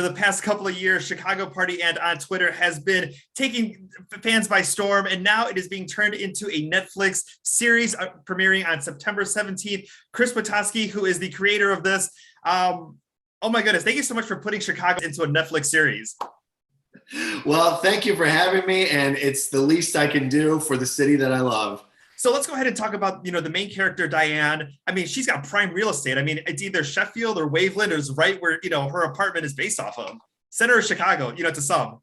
For the past couple of years, Chicago Party and on Twitter has been taking fans by storm, and now it is being turned into a Netflix series premiering on September 17th. Chris Witaske, who is the creator of this, oh my goodness, thank you so much for putting Chicago into a Netflix series. Well, thank you for having me, and it's the least I can do for the city that I love. So let's go ahead and talk about, the main character, Diane. I mean, she's got prime real estate. I mean, it's either Sheffield or Waveland is right where, her apartment is based off of. Center of Chicago, to some.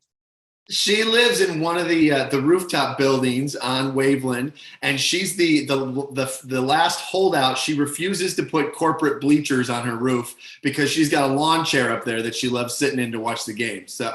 She lives in one of the rooftop buildings on Waveland, and she's the last holdout. She refuses to put corporate bleachers on her roof because she's got a lawn chair up there that she loves sitting in to watch the game. So,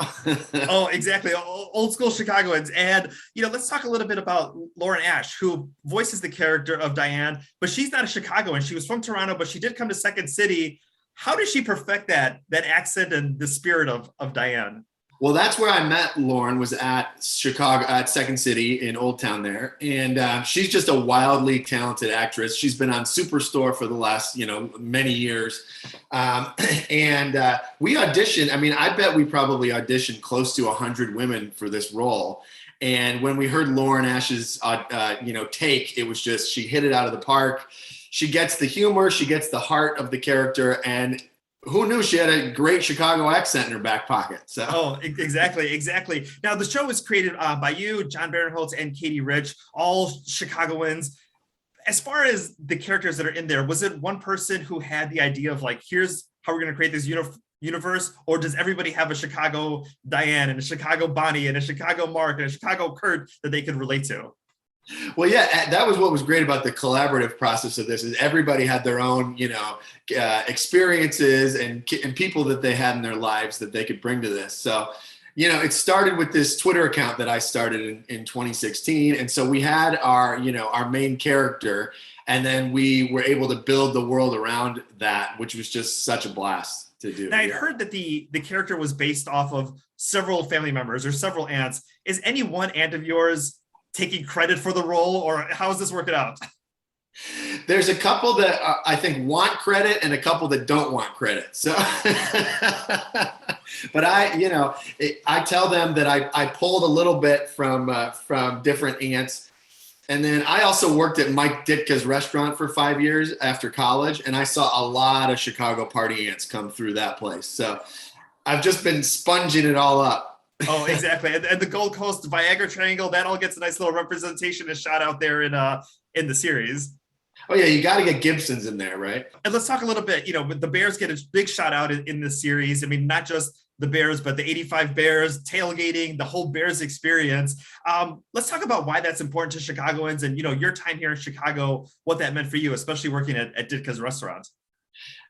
oh, exactly, old school Chicagoans. And let's talk a little bit about Lauren Ash, who voices the character of Diane, but she's not a Chicagoan. She was from Toronto, but she did come to Second City. How did she perfect that accent and the spirit of Diane? Well, that's where I met Lauren, was at Chicago, at Second City in Old Town there. And she's just a wildly talented actress. She's been on Superstore for the last, many years. And we auditioned. I mean, I bet we probably auditioned close to 100 women for this role. And when we heard Lauren Ash's, take, it was just, she hit it out of the park. She gets the humor, she gets the heart of the character, and who knew she had a great Chicago accent in her back pocket? So. Oh, exactly. Now, the show was created by you, John Barinholtz, and Katie Rich, all Chicagoans. As far as the characters that are in there, was it one person who had the idea of here's how we're going to create this universe, or does everybody have a Chicago Diane and a Chicago Bonnie and a Chicago Mark and a Chicago Kurt that they could relate to? Well, yeah, that was what was great about the collaborative process of this, is everybody had their own, experiences and people that they had in their lives that they could bring to this. So, it started with this Twitter account that I started in 2016. And so we had our main character, and then we were able to build the world around that, which was just such a blast to do. Now, I'd heard that the character was based off of several family members or several aunts. Is any one aunt of yours taking credit for the role, or how is this working out? There's a couple that I think want credit and a couple that don't want credit. So, but I tell them that I pulled a little bit from different aunts. And then I also worked at Mike Ditka's restaurant for 5 years after college, and I saw a lot of Chicago party ants come through that place. So I've just been sponging it all up. Oh, exactly. And the Gold Coast Viagra Triangle, that all gets a nice little representation and shot out there in the series. Oh, yeah, you got to get Gibson's in there, right? And let's talk a little bit, the Bears get a big shout out in this series. I mean, not just the Bears, but the 85 Bears, tailgating, the whole Bears experience. Let's talk about why that's important to Chicagoans and, your time here in Chicago, what that meant for you, especially working at Ditka's restaurant.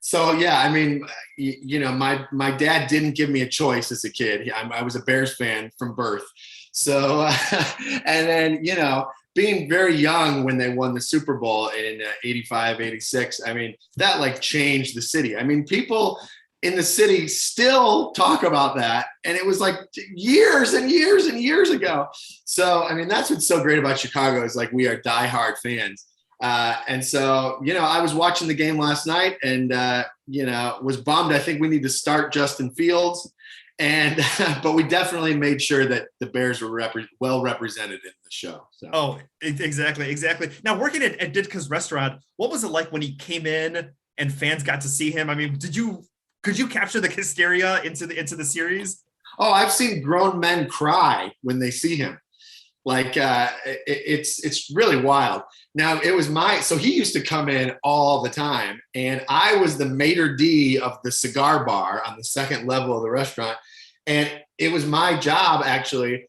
So, yeah, I mean, my dad didn't give me a choice as a kid. I was a Bears fan from birth. So, and then, being very young when they won the Super Bowl in 85, 86, I mean, that changed the city. I mean, people in the city still talk about that. And it was years and years and years ago. So, I mean, that's what's so great about Chicago is we are diehard fans. And so, I was watching the game last night and, was bummed. I think we need to start Justin Fields. But we definitely made sure that the Bears were well represented in the show. So. Oh, exactly. Now, working at Ditka's restaurant, what was it like when he came in and fans got to see him? I mean, could you capture the hysteria into the series? Oh, I've seen grown men cry when they see him. It's really wild. Now so he used to come in all the time, and I was the maitre d' of the cigar bar on the second level of the restaurant. And it was my job actually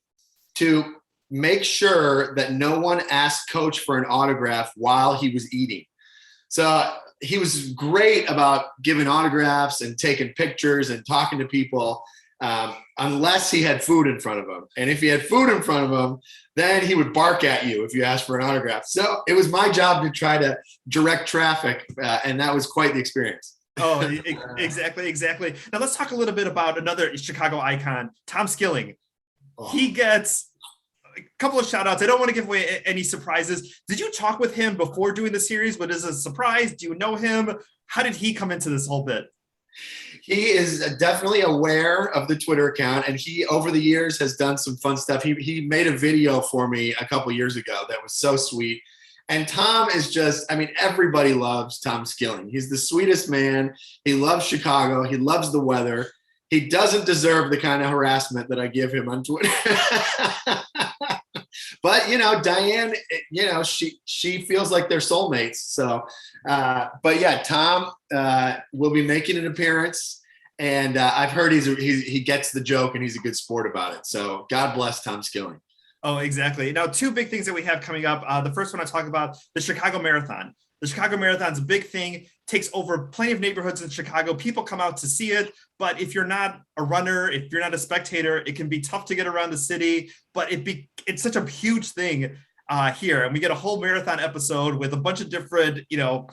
to make sure that no one asked Coach for an autograph while he was eating. So he was great about giving autographs and taking pictures and talking to people. Unless he had food in front of him. And if he had food in front of him, then he would bark at you if you asked for an autograph. So it was my job to try to direct traffic, and that was quite the experience. Oh, exactly. Now let's talk a little bit about another Chicago icon, Tom Skilling. Oh. He gets a couple of shout outs. I don't want to give away any surprises. Did you talk with him before doing the series? What is a surprise? Do you know him? How did he come into this whole bit? He is definitely aware of the Twitter account, and he over the years has done some fun stuff. He made a video for me a couple years ago that was so sweet. And Tom is just, I mean, everybody loves Tom Skilling. He's the sweetest man. He loves Chicago. He loves the weather. He doesn't deserve the kind of harassment that I give him on Twitter. But, you know, Diane, you know, she feels like they're soulmates. So, but yeah, Tom will be making an appearance. And I've heard he gets the joke and he's a good sport about it. So God bless Tom Skilling. Oh, exactly. Now, two big things that we have coming up. The first one I talk about, the Chicago Marathon. The Chicago Marathon's a big thing, takes over plenty of neighborhoods in Chicago. People come out to see it, but if you're not a runner, if you're not a spectator, it can be tough to get around the city, but it's such a huge thing here. And we get a whole marathon episode with a bunch of different, you know,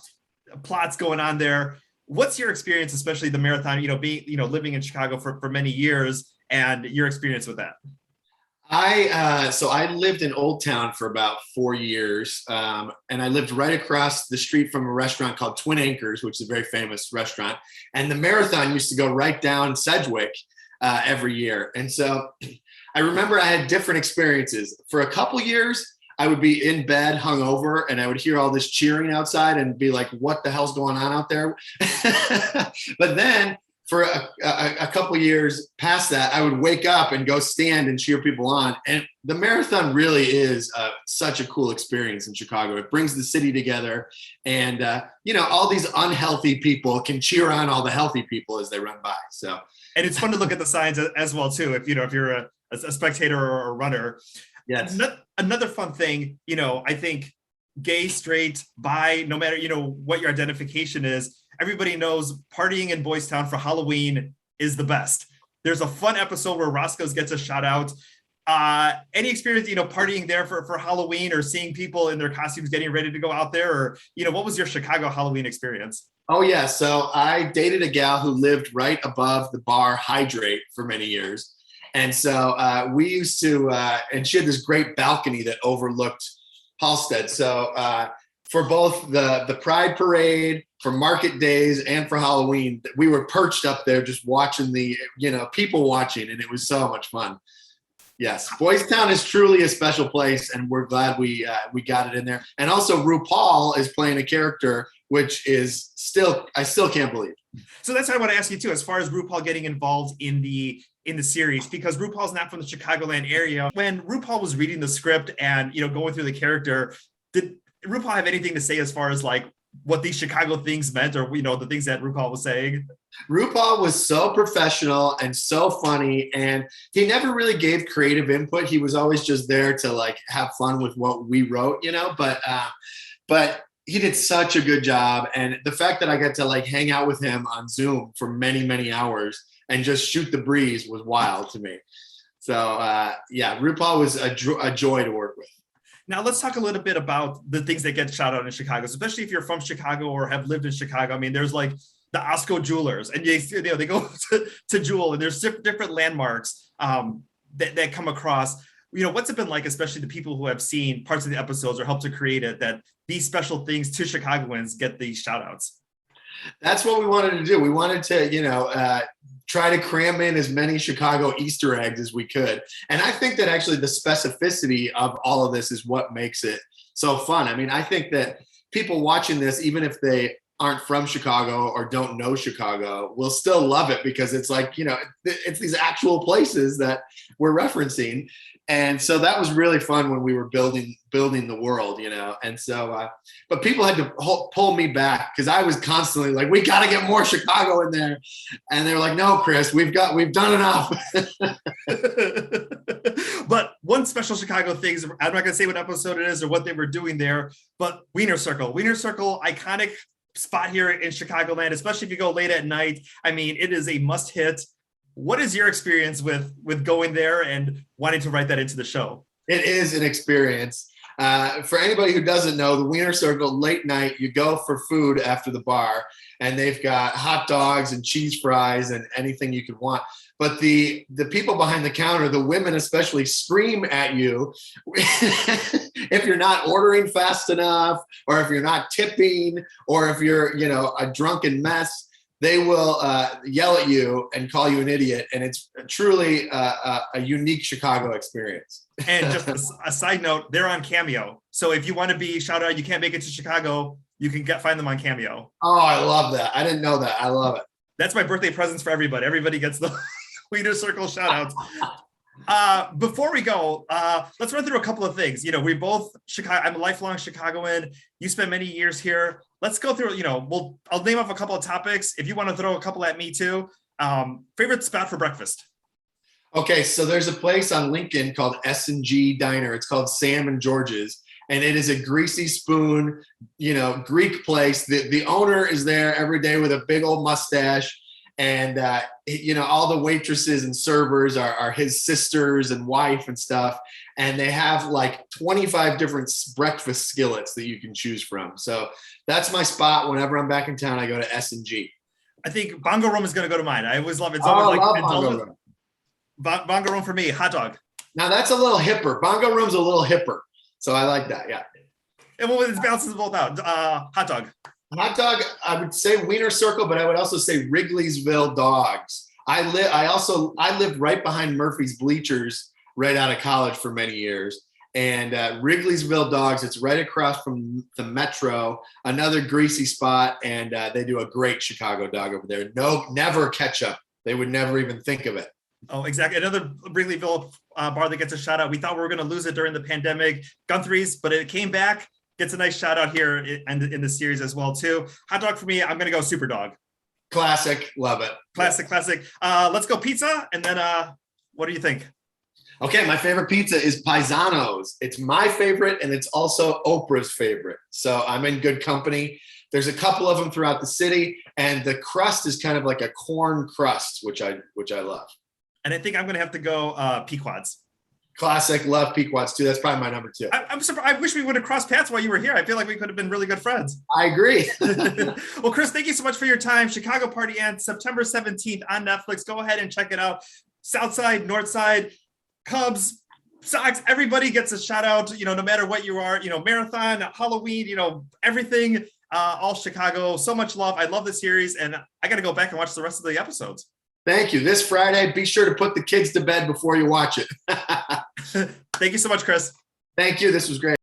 plots going on there. What's your experience, especially the marathon, you know, being, you know, living in Chicago for many years and your experience with that? So I lived in Old Town for about 4 years, and I lived right across the street from a restaurant called Twin Anchors, which is a very famous restaurant. And the marathon used to go right down Sedgwick every year. And so I remember I had different experiences. For a couple years, I would be in bed hungover, and I would hear all this cheering outside and be like, "What the hell's going on out there?" But then, for a couple of years past that, I would wake up and go stand and cheer people on. And the marathon really is such a cool experience in Chicago. It brings the city together, and you know, all these unhealthy people can cheer on all the healthy people as they run by. So, and it's fun to look at the signs as well too. If you're a spectator or a runner. yes, Another fun thing, you know, I think gay, straight, bi, no matter, you know, what your identification is, everybody knows partying in Boys Town for Halloween is the best. There's a fun episode where Roscoe's gets a shout out. Any experience, you know, partying there for Halloween or seeing people in their costumes getting ready to go out there? Or, you know, what was your Chicago Halloween experience? oh yeah. So I dated a gal who lived right above the bar Hydrate for many years. And so we used to, and she had this great balcony that overlooked Halsted. So for both the Pride Parade, for market days, and for Halloween, we were perched up there just watching the, you know, people watching, and it was so much fun. Yes, Boys Town is truly a special place, and we're glad we got it in there. And also, RuPaul is playing a character, which is I still can't believe. So that's what I want to ask you too, as far as RuPaul getting involved in the series, because RuPaul's not from the Chicagoland area. When RuPaul was reading the script and, you know, going through the character, did RuPaul have anything to say as far as like what these Chicago things meant, or, you know, the things that RuPaul was saying? RuPaul was so professional and so funny, and he never really gave creative input. He was always just there to like have fun with what we wrote, you know, but he did such a good job. And the fact that I got to like hang out with him on Zoom for many, many hours and just shoot the breeze was wild to me. So yeah, RuPaul was a joy to work with. Now let's talk a little bit about the things that get shout out in Chicago, especially if you're from Chicago or have lived in Chicago. I mean, there's like the Osco Jewelers, and they go to Jewel, and there's different landmarks that come across. You know, what's it been like, especially the people who have seen parts of the episodes or helped to create it, that these special things to Chicagoans get these shout outs? That's what we wanted to do. We wanted to, you know, try to cram in as many Chicago Easter eggs as we could. And I think that actually the specificity of all of this is what makes it so fun. I mean, I think that people watching this, even if they aren't from Chicago or don't know Chicago, will still love it, because it's like, you know, it's these actual places that we're referencing. And so that was really fun when we were building the world, you know. And so, but people had to pull me back, because I was constantly like, "We got to get more Chicago in there," and they're like, "No, Chris, we've done enough." But one special Chicago thing, I'm not going to say what episode it is or what they were doing there, but Wiener Circle, iconic spot here in Chicagoland, especially if you go late at night. I mean, it is a must hit. What is your experience with going there and wanting to write that into the show? It is an experience. For anybody who doesn't know, the Wiener Circle, late night, you go for food after the bar, and they've got hot dogs and cheese fries and anything you could want. But the people behind the counter, the women especially, scream at you if you're not ordering fast enough, or if you're not tipping, or if you're, you know, a drunken mess. they will yell at you and call you an idiot. And it's truly a unique Chicago experience. And just a side note, they're on Cameo. So if you want to be shout out, you can't make it to Chicago, you can find them on Cameo. Oh, I love that. I didn't know that. I love it. That's my birthday presents for everybody. Everybody gets the Wiener Circle shout outs. Before we go, let's run through a couple of things. We both Chicago. I'm a lifelong Chicagoan. You spent many years here. Let's go through. I'll name off a couple of topics. If you want to throw a couple at me too. Favorite spot for breakfast? Okay, so there's a place on Lincoln called S&G Diner. It's called Sam and George's, and it is a greasy spoon, Greek place. The owner is there every day with a big old mustache. And, all the waitresses and servers are his sisters and wife and stuff. And they have like 25 different breakfast skillets that you can choose from. So that's my spot. Whenever I'm back in town, I go to S&G. I think Bongo Room is going to go to mine. I always love it. It's I always love Bongo Room. Bongo Room for me, hot dog. Now that's a little hipper. Bongo Room's a little hipper. So I like that, yeah. And it balances both out. Hot dog. Hot dog, I would say Wiener Circle, but I would also say Wrigley'sville Dogs. I lived right behind Murphy's Bleachers right out of college for many years. And Wrigley'sville Dogs, it's right across from the Metro, another greasy spot, and they do a great Chicago dog over there. No, never ketchup. They would never even think of it. Oh, exactly. Another Wrigleyville bar that gets a shout out. We thought we were going to lose it during the pandemic, Guthrie's, but it came back. Gets a nice shout out here in the series as well too. Hot dog for me, I'm going to go Super Dog. Classic. Love it. Classic. Let's go pizza. And then what do you think? Okay, my favorite pizza is Paisano's. It's my favorite, and it's also Oprah's favorite. So I'm in good company. There's a couple of them throughout the city, and the crust is kind of like a corn crust, which I love. And I think I'm going to have to go Pequod's. Classic. Love Pequod's too. That's probably my number 2. I'm surprised. I wish we would have crossed paths while you were here. I feel like we could have been really good friends. I agree. Well, Chris, thank you so much for your time. Chicago Party ends September 17th on Netflix. Go ahead and check it out. South Side, North Side, Cubs, Sox, everybody gets a shout out, no matter what you are, marathon, Halloween, everything, all Chicago. So much love. I love the series, and I got to go back and watch the rest of the episodes. Thank you. This Friday, be sure to put the kids to bed before you watch it. Thank you so much, Chris. Thank you. This was great.